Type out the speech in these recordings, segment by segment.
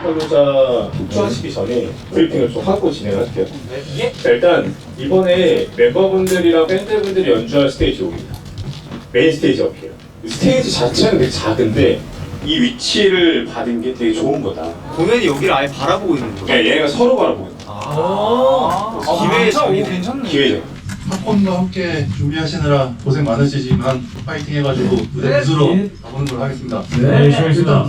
롤러팔로자 투하시기 전에 브리핑을 좀 하고 진행할게요. 자, 일단 이번에 멤버분들이랑 밴드분들이 연주할 스테이지 옵니다. 메인 스테이지 업이에요. 스테이지 자체는 되게 작은데 이 위치를 받은 게 되게 좋은 거다. 공연이 여기를 아예 바라보고 있는 거야? 네, 얘네가 서로 바라보고 있는 거야. 괜찮네. 기회죠. 팝콘과 함께 준비하시느라 고생 많으시지만 파이팅 해가지고 무대 무수로 가보는 걸로 하겠습니다. 네, 수고하셨습니다.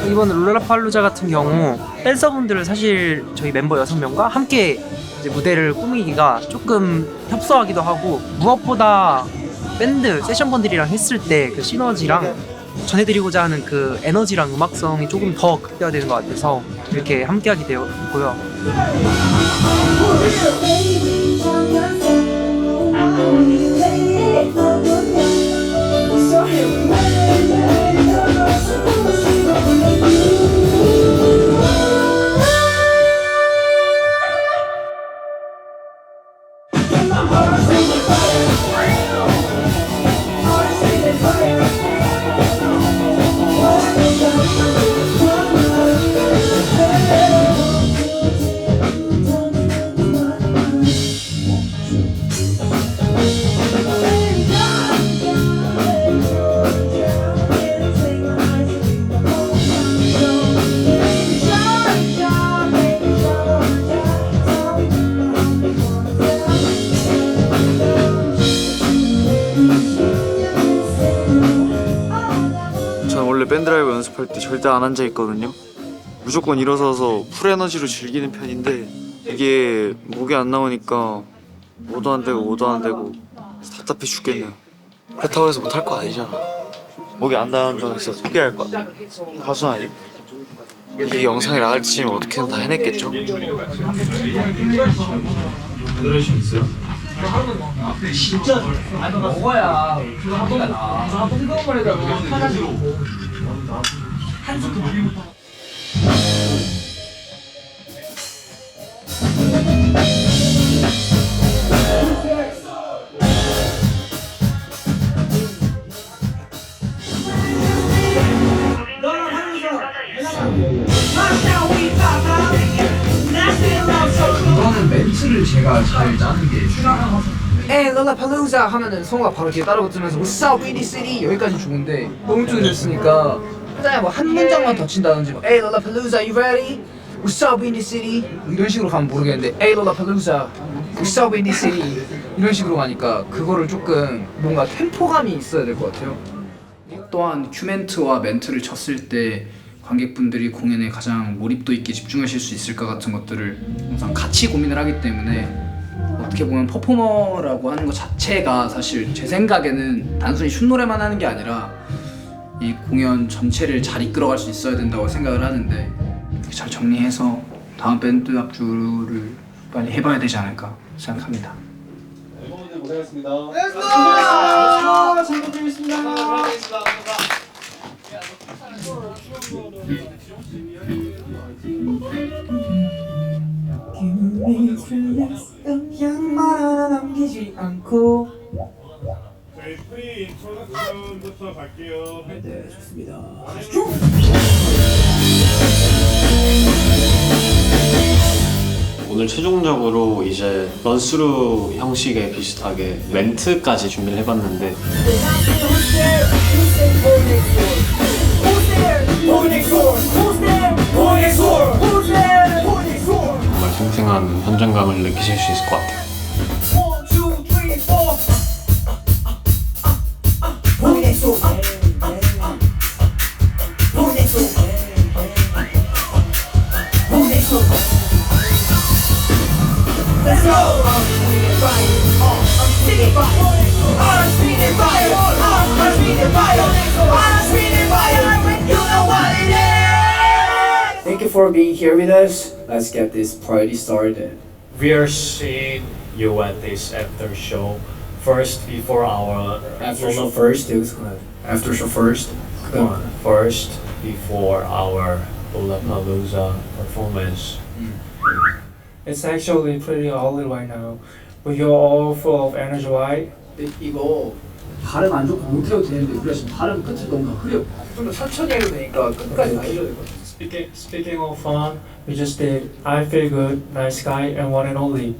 이번 롤러팔루자 같은 경우 댄서분들을 사실 저희 멤버 6명과 함께 이제 무대를 꾸미기가 조금 협소하기도 하고, 무엇보다 밴드 세션분들이랑 했을 때 그 시너지랑 전해드리고자 하는 그 에너지랑 음악성이 조금 더 극대화되는 것 같아서 이렇게 함께하게 되었고요. 밴드 라이브 연습할 때 절대 안 앉아 있거든요. 무조건 일어서서 풀 에너지로 즐기는 편인데 이게 목이 안 나오니까 뭐도 안 되고 뭐도 안 되고 답답해 죽겠네요. 그렇다고 해서 못할 거 아니잖아. 목이 안 나온다고 해서 포기할 거야. 가수 아니고. 이 영상이 나갈 때쯤 어떻게든 다 해냈겠죠. 그럴 수 있어요? 진짜 먹어야 그거 한 번에 나. 뜨거운 물에다 타가지고 한숨 돌리부터. 이거는 멘트를 제가 잘 짜는 게 에이 롤러팔루자 하면은 성우가 바로 뒤에 따라붙으면서 What's up 위니 시티 여기까지 좋은데 오른쪽에 됐으니까 그냥 뭐 한 문장만 더 친다든지 뭐 에이 롤러팔루자 you ready? What's up 위니 시티 이런 식으로 가면 모르겠는데 에이 롤러팔루자 What's up 위니 시티 이런 식으로 가니까 그거를 조금 뭔가 템포감이 있어야 될 것 같아요. 또한 큐멘트와 멘트를 쳤을 때 관객분들이 공연에 가장 몰입도 있게 집중하실 수 있을까 같은 것들을 항상 같이 고민을 하기 때문에 어떻게 보면 퍼포머라고 하는 것 자체가 사실 제 생각에는 단순히 슛노래만 하는 게 아니라 이 공연 전체를 잘 이끌어갈 수 있어야 된다고 생각을 하는데 잘 정리해서 다음 밴드 합주를 빨리 해봐야 되지 않을까 생각합니다. 멤버분들 고생하셨습니다. 고생하셨습니다. 잘 부탁드리겠습니다. 영만 하나 남기지 않고. 저희 프리 인트로덕션부터 갈게요. 네, 좋습니다. 오늘 최종적으로 이제 런스루 형식에 비슷하게 멘트까지 준비를 해봤는데 정말 생생한 현장감을 느끼실 수 있을 것 같아요. Let's go! I'm speeding fire. I'm speeding fire. I'm speeding fire. I'm speeding fire. You know what it is. Thank you for for being here with us. Let's get this party started. We are seeing you at this after show first before our After show first, after show first. first before our Lollapalooza performance. It's actually pretty early right now, but you're all full of energy, right? 이거 발음 안 좋고 못해도 되는데 우리가 지금 발음 끝이 너무 흐려. 좀 더 천천히 해도 되니까 끝까지 다 해줘야 될 것 같아. Speaking of fun, we just did I Feel Good, Nice Guy, and One and Only.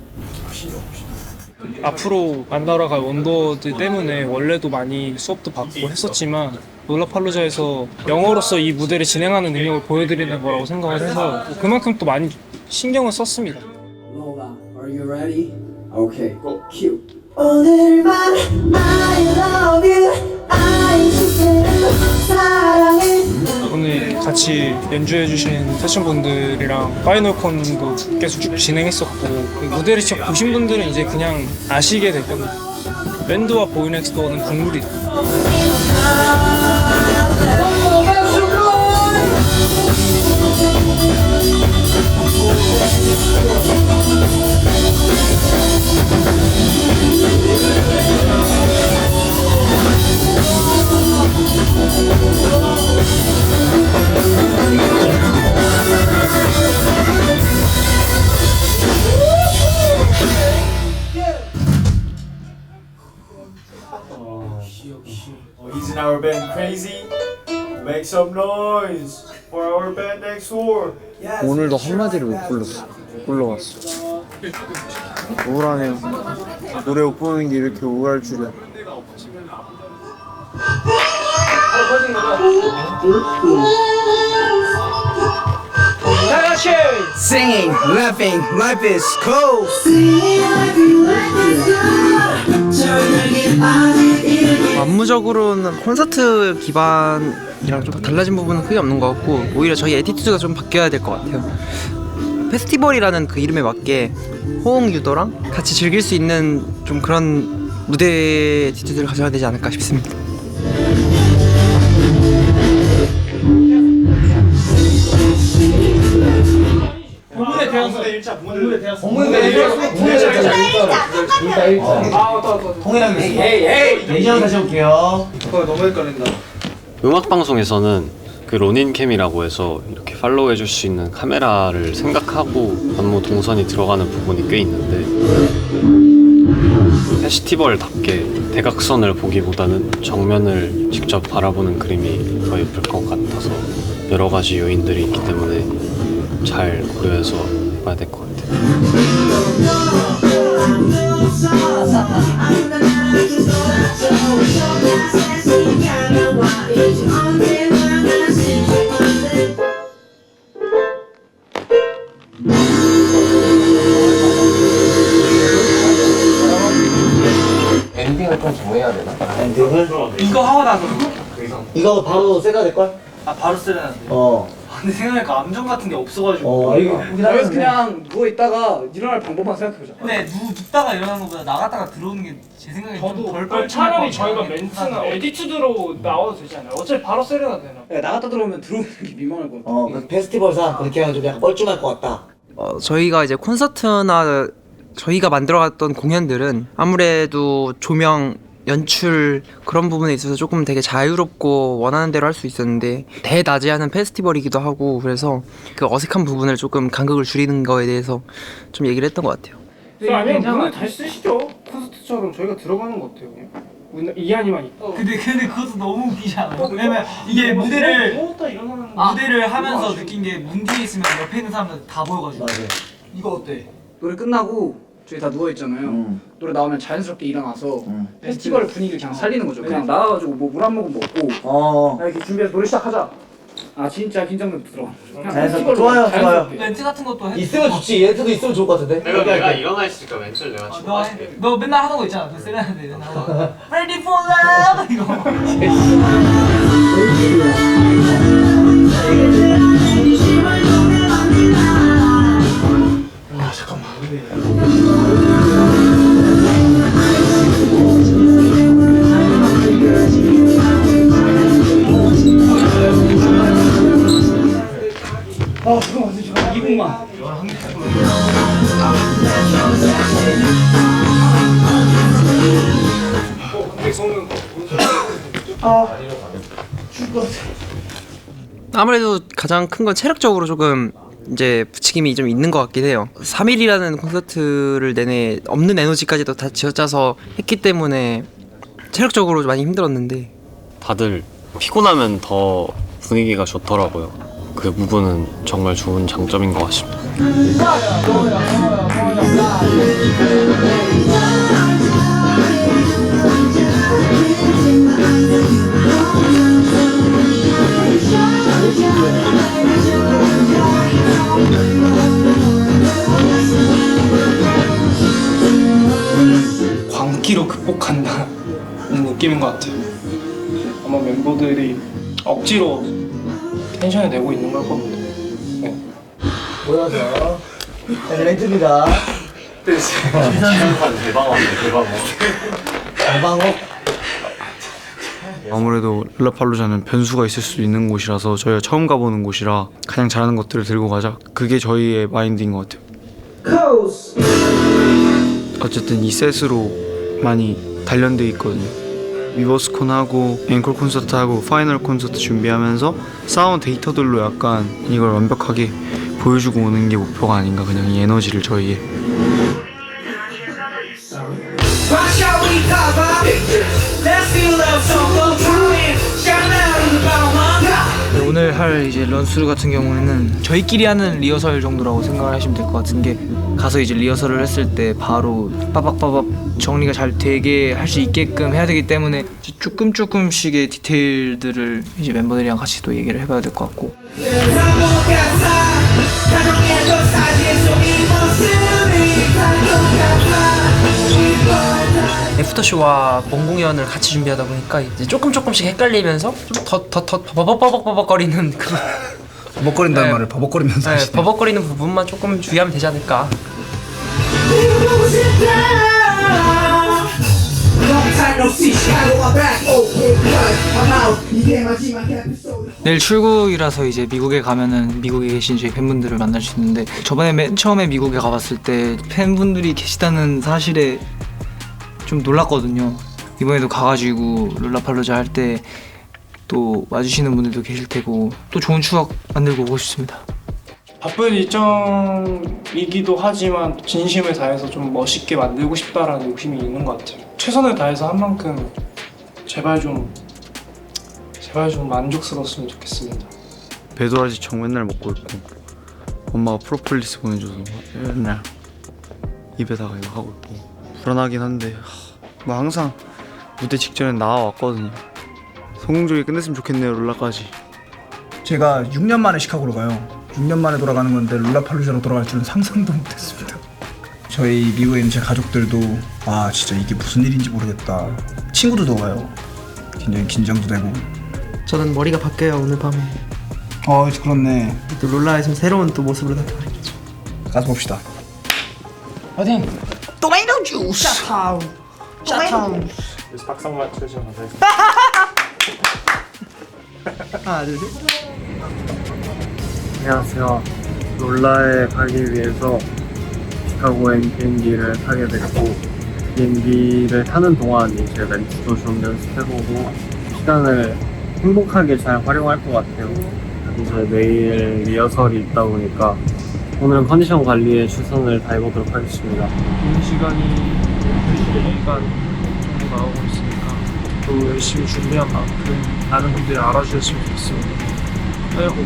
앞으로 만나러 갈 원더들 때문에 원래도 많이 수업도 받고 했었지만 롤라팔루자에서 영어로서 이 무대를 진행하는 능력을 보여드리는 거라고 생각을 해서 그만큼 또 많이 신경을 썼습니다. Lola, are you ready? Okay, go. Cue. 오늘만 I love you I 사랑해. 오늘 같이 연주해주신 세션분들이랑 파이널콘도 계속 쭉 진행했었고 무대를 직접 보신 분들은 이제 그냥 아시게 될 겁니다. 밴드와 보이넥스도어는 국룰이다. Isn't our band crazy? Make some noise for our band next door. 오늘도 한마디를 못 불렀어. 못 불러왔어. 우울하네요. 노래 못 부르는 게 이렇게 우울할 줄이야. Singing, laughing, life is cool. 안무적으로는 콘서트 기반이랑 좀 달라진 부분은 크게 없는 것 같고 오히려 저희 애티튜드가 좀 바뀌어야 될 것 같아요. 페스티벌이라는 그 이름에 맞게 호응 유도랑 같이 즐길 수 있는 좀 그런 무대 애티튜드를 가져야 되지 않을까 싶습니다. 공문에 대해서 일자 공문에 대해서 통일하기 에이 내년 다시 올게요. 너무 헷갈린다. 음악 방송에서는 그 로닌캠이라고 해서 이렇게 팔로우해줄 수 있는 카메라를 생각하고 안무 동선이 들어가는 부분이 꽤 있는데 페스티벌답게 대각선을 보기보다는 정면을 직접 바라보는 그림이 더 예쁠 것 같아서 여러 가지 요인들이 있기 때문에 잘 고려해서 해봐야 될 것 같아요. 엔딩을 좀 정해야 되나? 엔딩을? 이거 하고 나서 이거 바로 세가 될걸? 바로 쓰려는데. 근데 생각해보니까 암정 같은 게 없어가지고. 이거 여기서 그냥 누워 있다가 일어날 방법만 생각해보자. 근데 눕다가 일어나는 것보다 나갔다가 들어오는 게 제 생각에 좀덜 뻘쭘할 차라리 저희가 멘트나 에디튜드로 나와도 되지 않아요? 어차피 바로 세려야 되나? 야, 나갔다 들어오면 들어오는 게 민망할 것 같아. 그 페스티벌상 그렇게 하면 좀 약간 뻘쭘할 것 같다. 저희가 이제 콘서트나 저희가 만들어갔던 공연들은 아무래도 조명, 연출 그런 부분에 있어서 조금 되게 자유롭고 원하는 대로 할 수 있었는데 대낮에 페스티벌이기도 하고 그래서 그 어색한 부분을 조금 간극을 줄이는 거에 대해서 좀 얘기를 했던 것 같아요. 아니면 문을 다시 쓰시죠. 콘서트처럼 저희가 들어가는 것 같아요. 그냥. 이해하니만 있다. 근데 그것도 너무 웃기지 않아요? 왜냐면 이게 무대를 하면서 느낀 게 문 뒤에 있으면 옆에 있는 사람들 다 보여가지고. 맞아. 이거 어때? 노래 끝나고 저희 다 누워 있잖아요. 노래 나오면 자연스럽게 일어나서 페스티벌 분위기를 그냥 살리는 거죠. 그냥 나와가지고 뭐 물 한 모금 먹고 이렇게 준비해서 노래 시작하자. 아 진짜 긴장감 들어. 자연스럽게 좋아요. 멘트 같은 것도 해. 있으면 좋지. 멘트도 있으면 좋을 것 같은데. 내가 일어나 있으니까 멘트를 내가 치고 너 맨날 하는 거 있잖아. 너 세레나데 맨날 하는 거. Ready for love 이거. 아무래도 가장 큰 건 체력적으로 조금 이제 부추김이 좀 있는 것 같긴 해요. 3일이라는 콘서트를 내내 없는 에너지까지도 다 쥐어짜서 했기 때문에 체력적으로 많이 힘들었는데 다들 피곤하면 더 분위기가 좋더라고요. 그 부분은 정말 좋은 장점인 것 같습니다. 광기로 극복한다는 느낌인 것 같아요. 아마 멤버들이 억지로 텐션을 내고 있는 걸 겁니다. 네. 모여서 렌트입니다. 대방어. 아무래도 룰라팔루자는 변수가 있을 수 있는 곳이라서 저희가 처음 가보는 곳이라 가장 잘하는 것들을 들고 가자. 그게 저희의 마인드인 것 같아요. 어쨌든 이 셋으로 많이 단련돼 있거든요. 위버스콘 하고 앵콜 콘서트 하고 파이널 콘서트 준비하면서 쌓아온 데이터들로 약간 이걸 완벽하게 보여주고 오는 게 목표가 아닌가. 그냥 이 에너지를 저희의. 오늘 할 이제 런스루 같은 경우에는 저희끼리 하는 리허설 정도라고 생각을 하시면 될 것 같은 게, 가서 이제 리허설을 했을 때 바로 빠박빠박 정리가 잘 되게 할 수 있게끔 해야 되기 때문에 조금씩의 디테일들을 이제 멤버들이랑 같이 또 얘기를 해봐야 될 것 같고. 애프터쇼와 본 공연을 같이 준비하다 보니까 이제 조금씩 헷갈리면서 더 버벅버벅거리는 그런 버벅거린다는 말을 버벅거리면서 하시네요. 버벅거리는 부분만 조금 주의하면 되지 않을까. 내일 출국이라서 이제 미국에 가면은 미국에 계신 저희 팬분들을 만날 수 있는데, 저번에 맨 처음에 미국에 가봤을 때 팬분들이 계시다는 사실에 좀 놀랐거든요. 이번에도 가가지고 룰라팔루자 할 때 또 와주시는 분들도 계실 테고 또 좋은 추억 만들고 오고 싶습니다. 바쁜 일정이기도 하지만 진심을 다해서 좀 멋있게 만들고 싶다라는 욕심이 있는 것 같아요. 최선을 다해서 한 만큼 제발 좀 만족스러웠으면 좋겠습니다. 배도라지 청 맨날 먹고 있고, 엄마가 프로폴리스 보내줘서 맨날 입에다가 이거 하고 있고, 불안하긴 한데 뭐 항상 무대 직전에 나와왔거든요. 성공적이 끝냈으면 좋겠네요. 룰라까지. 제가 6년 만에 시카고로 가요. 6년 만에 돌아가는 건데 룰라팔루자로 돌아갈 줄은 상상도 못했습니다. 저희 미국에 있는 제 가족들도 아 진짜 이게 무슨 일인지 모르겠다. 친구들도 와요. 굉장히 긴장도 되고. 저는 머리가 바뀌어요 오늘 밤에. 그렇네. 또 룰라에서 새로운 또 모습으로 나타나겠죠. 가서 봅시다. 화이팅! 토마토 주스. 샤타운. 샤타운. 박상 맞추시면 돼요. 하나 둘 셋. 안녕하세요. 롤라에 가기 위해서 시카고행 비행기를 타게 됐고, 비행기를 타는 동안 이제 멘트도 좀 연습해보고 시간을 행복하게 잘 활용할 것 같아요. 이제 내일 리허설이 있다 보니까 오늘은 컨디션 관리에 최선을 다해보도록 하겠습니다. 비행 시간이 2시간 정도 나오고 있으니까 또 열심히 준비한 만큼 많은 분들이 알아주셨으면 좋겠습니다. 아이고.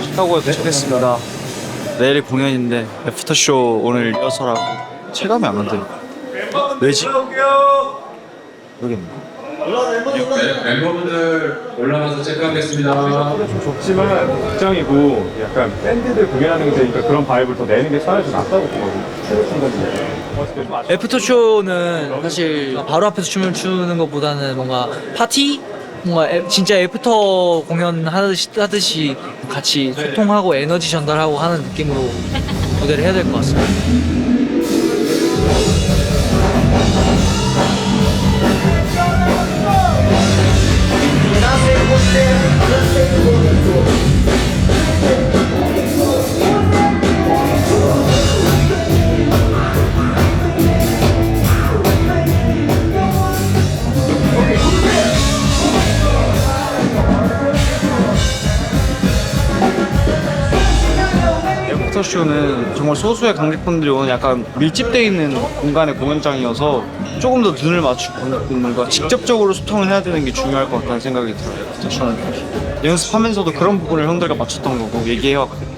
시카고에 도착했습니다. 내일 공연인데 애프터쇼 오늘 리허설하고 체감이 안 간대요. 왜지? 모르겠네. 멤버분들 올라가서 체크하겠습니다. 좀 좁지만 극장이고 약간 밴드들 공연하는 데니까 그런 바이브를 더 내는 게 사실 좀 낫다고 보거든요. 애프터쇼는 사실 바로 앞에서 춤을 추는 것보다는 뭔가 파티? 뭔가 진짜 애프터 공연 하듯이 같이 소통하고 에너지 전달하고 하는 느낌으로 무대를 해야 될 것 같습니다. 애프터쇼는 정말 소수의 관객분들이 오는 약간 밀집되어 있는 공간의 공연장이어서 조금 더 눈을 맞추고 관객분들과 직접적으로 소통을 해야 되는 게 중요할 것 같다는 생각이 들어요. 애프터쇼는 연습하면서도 그런 부분을 형들과 맞췄던 거고 얘기해왔거든요.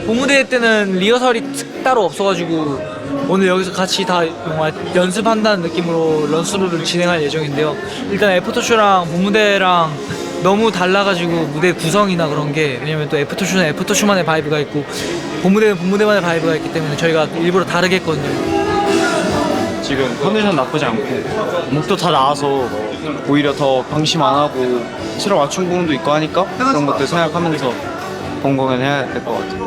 무대 때는 리허설이 따로 없어가지고 오늘 여기서 같이 다 정말 연습한다는 느낌으로 런스루를 진행할 예정인데요. 일단 애프터쇼랑 본무대랑 너무 달라가지고 무대 구성이나 그런 게, 왜냐면 또 애프터쇼는 애프터쇼만의 바이브가 있고 본무대는 본무대만의 바이브가 있기 때문에 저희가 일부러 다르게 했거든요. 지금 컨디션 나쁘지 않고 목도 다 나와서 오히려 더 방심 안 하고 치러 맞춘 부분도 있고 하니까 그런 것들 생각하면서 본 공연 해야 될 것 같아요.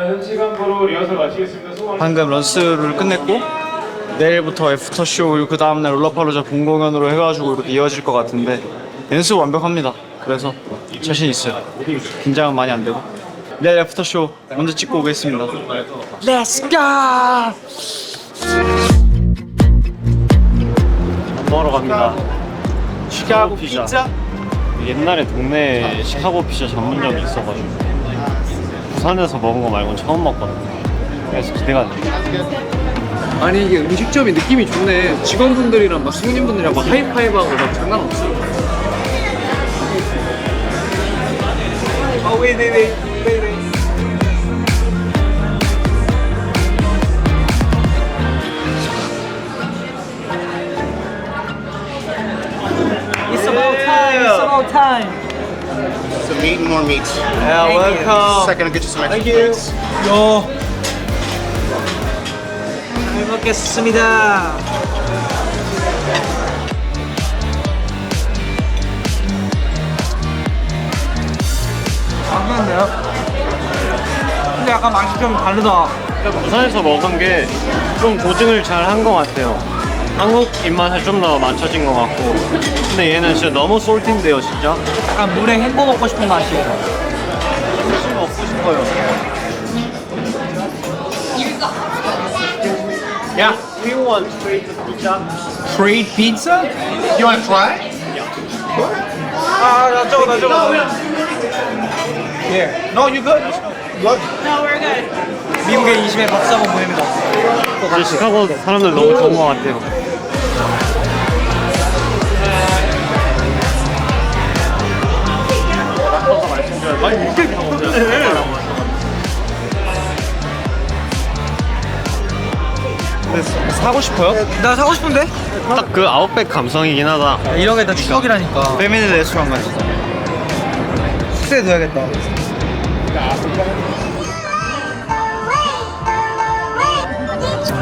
현 시간부로 리허설 마치겠습니다. 수고 방금 런스를 끝냈고 내일부터 애프터쇼 그 다음날 롤라팔루자 본공연으로 해가지고 이렇게 이어질 것 같은데 연습 완벽합니다. 그래서 자신 있어요. 긴장은 많이 안 되고 내일 애프터쇼 먼저 찍고 오겠습니다. Let's go! 밥 먹으러 갑니다. 시카고 피자. 옛날에 동네에 시카고 피자 전문점이 있어가지고 부산에서 먹은 거 말고는 처음 먹거든요. 그래서 기대가 돼요. 아니 이게 음식점이 느낌이 좋네. 직원분들이랑 막 손님분들이랑 막 하이파이브하고 막 장난 없어. wait. It's about time. Some meat and more meat. Yeah, welcome. Second, I'll get you some extra Thank you. plates. 요. 잘 먹겠습니다. 맛있네요. 근데 약간 맛이 좀 다르다. 부산에서 먹은 게 좀 고증을 잘 한 것 같아요. 한국 입맛에 좀 더 맞춰진 것 같고, 근데 얘는 진짜 너무 솔틴데요, 진짜. 약간 물에 헹궈 먹고 싶은 맛이에요. 혹시 먹고 싶어요. Yeah. We want straight pizza. Trade pizza? You want to try? 나 저거. Yeah. No, you good? Good. No, we're good. 미국의 인심에 박수 한번 보냅니다. 진짜 시카고 사람들 너무 좋은 것 같아요. 아니, 이게 사고 싶어요? 나 사고 싶은데? 딱 그 아웃백 감성이긴 하다. 이런 게 다 추억이라니까. 패밀리 레스토랑 같이. 숙소에 둬야겠다.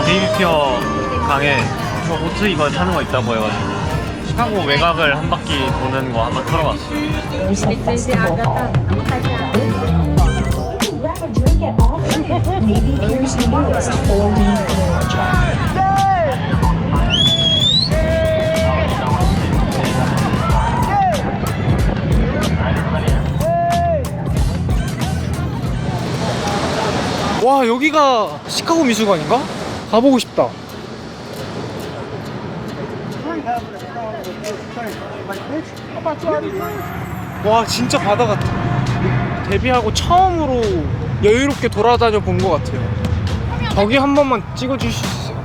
데이비피어 강에 저 보트 이거 타는 거 있다고 해가지고 시카고 외곽을 한 바퀴 도는 거 한번 타러갔어요. 와, 여기가 시카고 미술관인가? 가보고 싶다. 와 진짜 바다 같아. 데뷔하고 처음으로 여유롭게 돌아다녀 본 것 같아요. 저기 한 번만 찍어주실 수 있어요?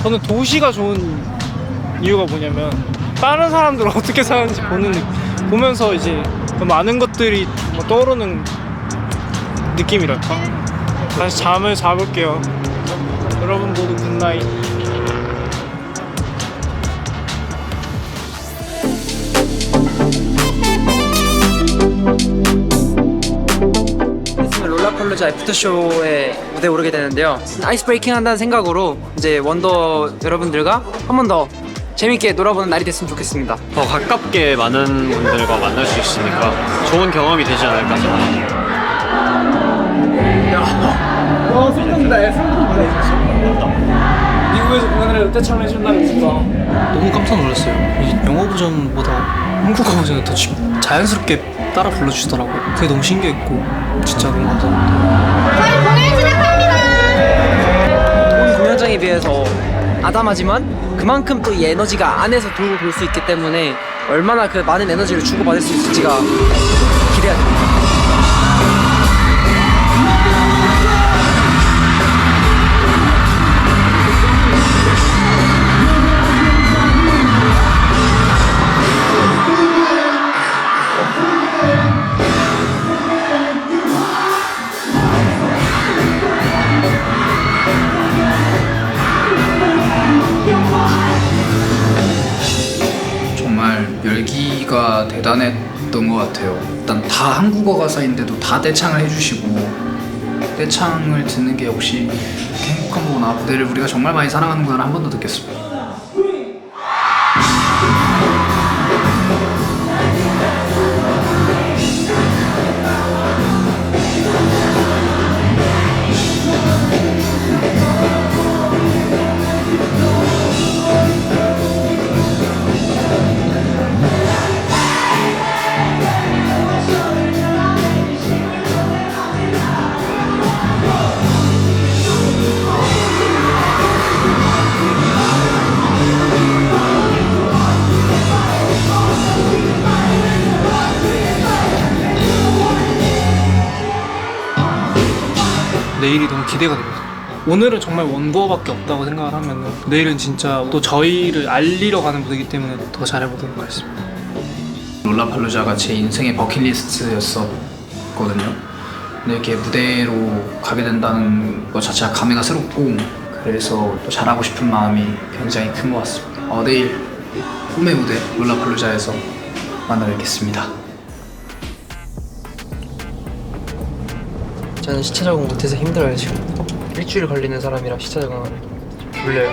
저는 도시가 좋은 이유가 뭐냐면 다른 사람들은 어떻게 사는지 보면서 이제 더 많은 것들이 떠오르는 느낌이랄까? 다시 잠을 자볼게요. 여러분 모두 굿나잇. 있으면 롤라팔루자 애프터쇼에 무대에 오르게 되는데요. 아이스 브레이킹 한다는 생각으로 이제 원더 여러분들과 한 번 더 재밌게 놀아보는 날이 됐으면 좋겠습니다. 더 가깝게 많은 분들과 만날 수 있으니까 좋은 경험이 되지 않을까 생각합니다. 미국에서 공연을 떼창을 해준다는 거가 너무 깜짝 놀랐어요. 이 영어 버전보다 한국어 버전을 더 자연스럽게 따라 불러주시더라고요. 그게 너무 신기했고 진짜 너무 감사합니다. 저희 공연 시작합니다. 온 공연장에 비해서 아담하지만 그만큼 또 이 에너지가 안에서 돌고 돌 수 있기 때문에 얼마나 그 많은 에너지를 주고받을 수 있을지가 기대가 됩니다. 정말 열기가 대단했던 것 같아요. 일단 다 한국어 가사인데도 다 떼창을 해주시고 떼창을 듣는 게 역시 이렇게 행복한 거구나. 무대를 우리가 정말 많이 사랑하는구나 한 번 더 느꼈습니다. 내일이 너무 기대가 됩니다. 오늘은 정말 원고밖에 없다고 생각을 하면 내일은 진짜 또 저희를 알리러 가는 무대이기 때문에 더 잘해보도록 하겠습니다. 롤라팔루자가 제 인생의 버킷리스트였었거든요. 근데 이렇게 무대로 가게 된다는 것 자체가 감회가 새롭고 그래서 또 잘하고 싶은 마음이 굉장히 큰 것 같습니다. 내일 꿈의 무대 롤라팔루자에서 만나 뵙겠습니다. 저는 시차 적응 못해서 힘들어요 지금. 일주일 걸리는 사람이라 시차 적응을 졸려요.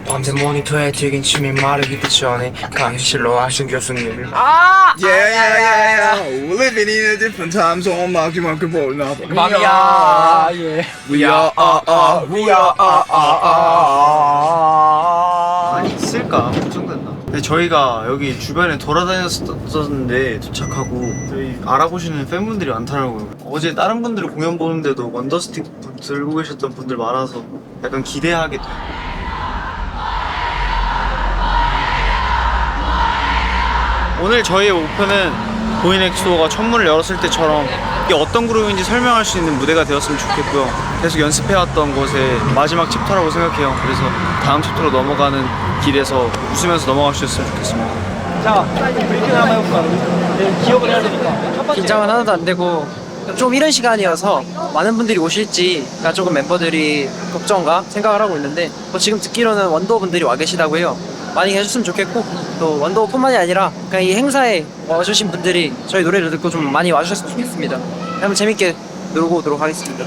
밤새 모니터에 튀긴 침이 마르기 전에 강의실로 하신 교수님을 Yeah. Living in a different time zone. 마지막에 볼나. 맘이야. We are. 많이 있을까 걱정된다. 근데 저희가 여기 주변에 돌아다녔었는데 도착하고 저희 알아보시는 팬분들이 많더라고요. 어제 다른 분들 공연 보는데도 원더스틱 들고 계셨던 분들 많아서 약간 기대하게 돼요. 오늘 저희의 목표는 보이넥스도어가 첫 문을 열었을 때처럼 이게 어떤 그룹인지 설명할 수 있는 무대가 되었으면 좋겠고요. 계속 연습해왔던 것의 마지막 챕터라고 생각해요. 그래서 다음 챕터로 넘어가는 길에서 웃으면서 넘어갈 수 있었으면 좋겠습니다. 자, 브리핑 한번 해볼까? 네, 기억을 해야 되니까. 첫 번째. 긴장은 하나도 안 되고 좀 이런 시간이어서 많은 분들이 오실지가 조금 멤버들이 걱정과 생각을 하고 있는데 지금 듣기로는 원더우 분들이 와 계시다고 해요. 많이 해줬으면 좋겠고 또 원더우뿐만이 아니라 그냥 이 행사에 와주신 분들이 저희 노래를 듣고 좀 많이 와주셨으면 좋겠습니다. 한번 재밌게 놀고 오도록 하겠습니다.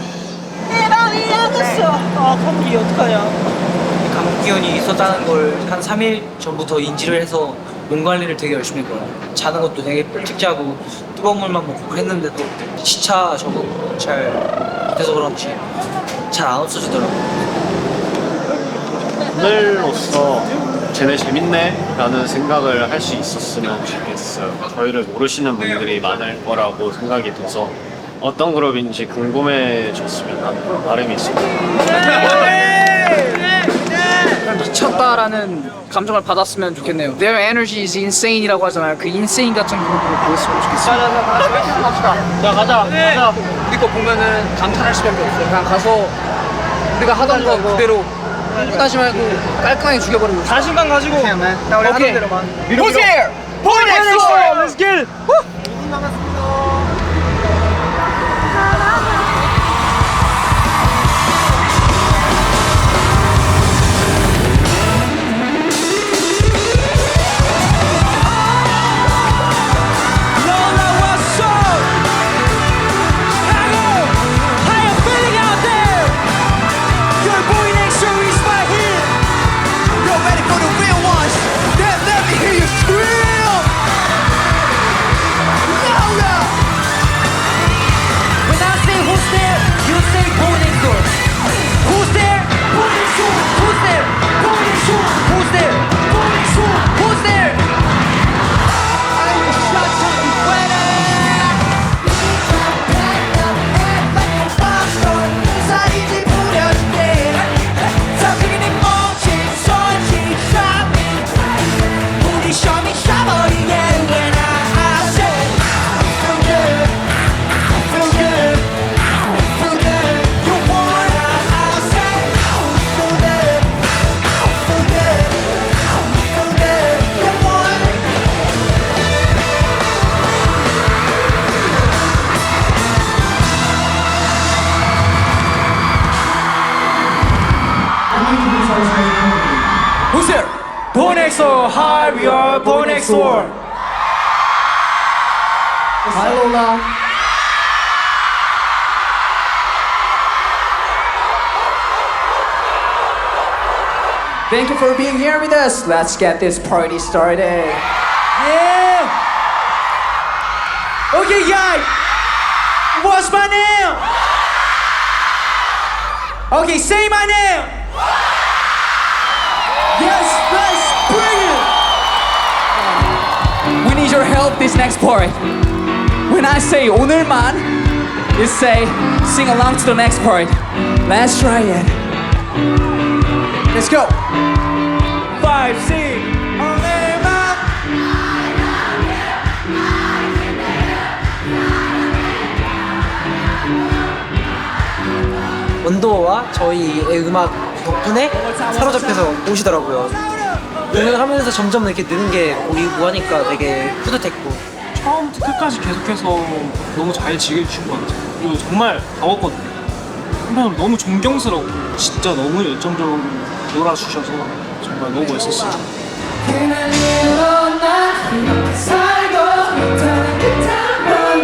감기 어떡하냐? 감기 기운이 있었다는 걸 한 3일 전부터 인지를 해서 몸 관리를 되게 열심히 했거든요. 자는 것도 되게 일찍 자고 뜨거운 물만 먹고 했는데도 시차 적응 잘 못해서 그런지 잘 안 없어지더라고요. 오늘로써 쟤네 재밌네 라는 생각을 할 수 있었으면 좋겠어요. 저희를 모르시는 분들이 많을 거라고 생각이 돼서 어떤 그룹인지 궁금해졌으면 하는 바람이 있습니다. 미쳤다라는 감정을 받았으면 좋겠네요. Their energy is insane이라고 하잖아요. 그 insane 같은 그룹으로 보였으면 좋겠어요. 자 가자. 우리 거 보면은 감탄할 수밖에 없어요. 그냥 가서 우리가 하던 거 그대로 따지 말고 깔끔하게 죽여버리고 자신감 가지고 나 우리 하던 오케이. 대로만. Who's here? Point next door. Let's get it. Who's there? Born next door. Hi, we are Born next door. Hi Lola. Thank you for being here with us. Let's get this party started. Yeah. Okay, guys. What's my name? Okay, say my name. Yes, let's bring it. We need your help this next part. When I say 오늘만, you say sing along to the next part. Let's try it. Let's go. 5, 6. 오늘만. 원더와 저희의 음악 덕분에 사로잡혀서 오시더라고요. 공연하면서 점점 이렇게 느는 게 보이고 하니까 되게 뿌듯했고. 처음부터 끝까지 계속해서 너무 잘 즐겨주신 것 같아요. 그리고 정말 더웠거든요. 한편으로 너무 존경스럽고 진짜 너무 열정적으로 놀아주셔서 정말 너무 멋있었어요. 그날 이후로 난 이렇게 살고 다른 듯한 넌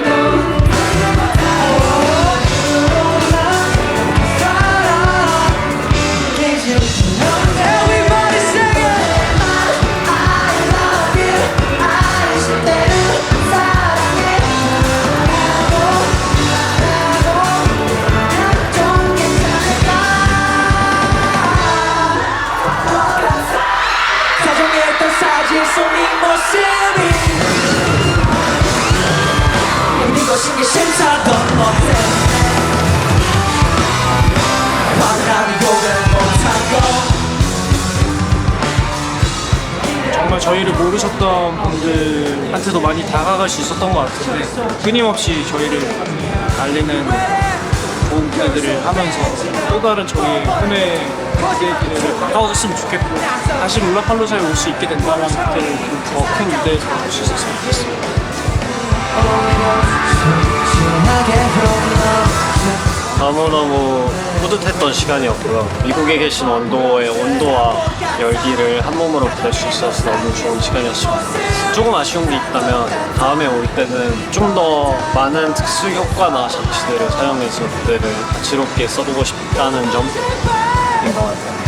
Everybody sing it. I love you. I should 내를 사랑해. 좀 괜찮을까? 사정에 했던 사진 속 네 모습이 믿고 싶게 심사던 너 때문에 환하게 고백을 못하고 정말 저희를 모르셨던 분들한테도 많이 다가갈 수 있었던 것 같은데 끊임없이 저희를 알리는 좋은 무대들을 하면서 또 다른 저희 꿈의 무대들을 가까워졌으면 좋겠고 다시 룰라팔로자에 올 수 있게 된다면 그때는 더 큰 무대에서 볼 수 있었으면 좋겠습니다. 너무너무 뿌듯했던 시간이었고요. 미국에 계신 원더의 온도와 열기를 한 몸으로 부를 수 있어서 너무 좋은 시간이었습니다. 조금 아쉬운 게 있다면 다음에 올 때는 좀 더 많은 특수 효과나 장치들을 사용해서 무대를 다채롭게 써보고 싶다는 점인 것 같아요.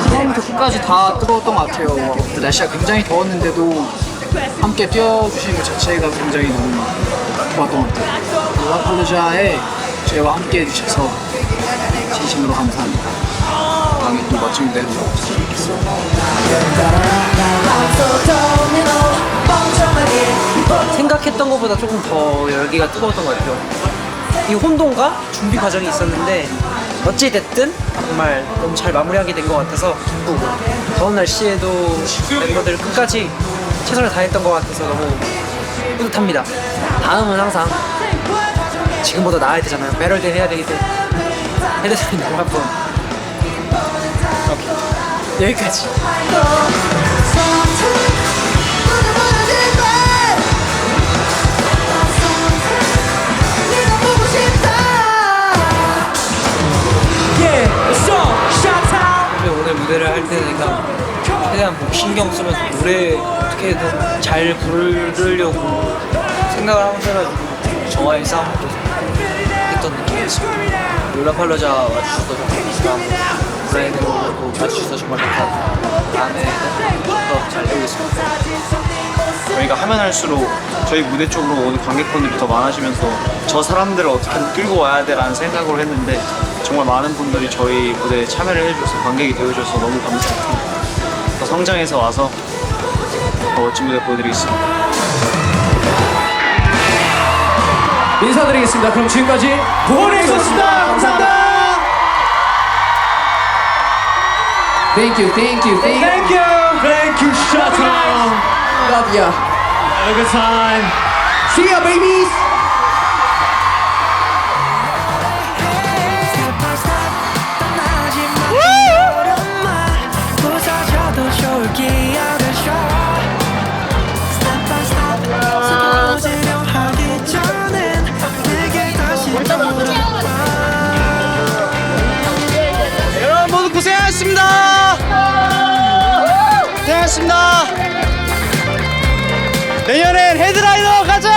처음부터 끝까지 다 뜨거웠던 것 같아요. 날씨가 굉장히 더웠는데도 함께 뛰어주시는 것 자체가 굉장히 너무 좋았던 것 같아요. 롤라팔루자에 저희와 함께 해주셔서 진심으로 감사합니다. 다음에 또 멋진 무대로 뵙겠습니다. 생각했던 것보다 조금 더 열기가 뜨거웠던 것 같아요. 이 혼돈과 준비 과정이 있었는데 어찌 됐든 정말 너무 잘 마무리하게 된 것 같아서 기쁘고, 더운 날씨에도 멤버들 끝까지 최선을 다했던 것 같아서 너무 뿌듯합니다. 다음은 항상 지금보다 나아야 되잖아요. 배럴드 해야 되기 때문에 헤드라인 한번 여기까지. 오늘 무대를 할 때니까 최대한 뭐 신경 쓰면서 노래 어떻게든 잘 부르려고 생각을 하면서 해가지고 저와의 싸움도 했던 느낌이었습니다. 롤라팔루자 와주셔서 감사하고 브라이드도 와주셔서 정말 감사합니다. 다음에 더 잘 해보겠습니다. 저희가 하면 할수록 저희 무대 쪽으로 오는 관객분들이 더 많아지면서 저 사람들을 어떻게든 끌고 와야 돼라는 생각으로 했는데 정말 많은 분들이 저희 무대에 참여를 해주셔서 관객이 되어주셔서 너무 감사합니다. 더 성장해서 와서 더 멋진 무대 보여드리겠습니다. 인사드리겠습니다. 그럼 지금까지 보내주셨습니다. 감사합니다. Thank you, thank you, thank you. Thank you. Thank you, Shuttle. Love ya. Have a good time. See ya, babies. 여러분 모두 고생하셨습니다. 고생하셨습니다. 내년엔 헤드라이너 가자.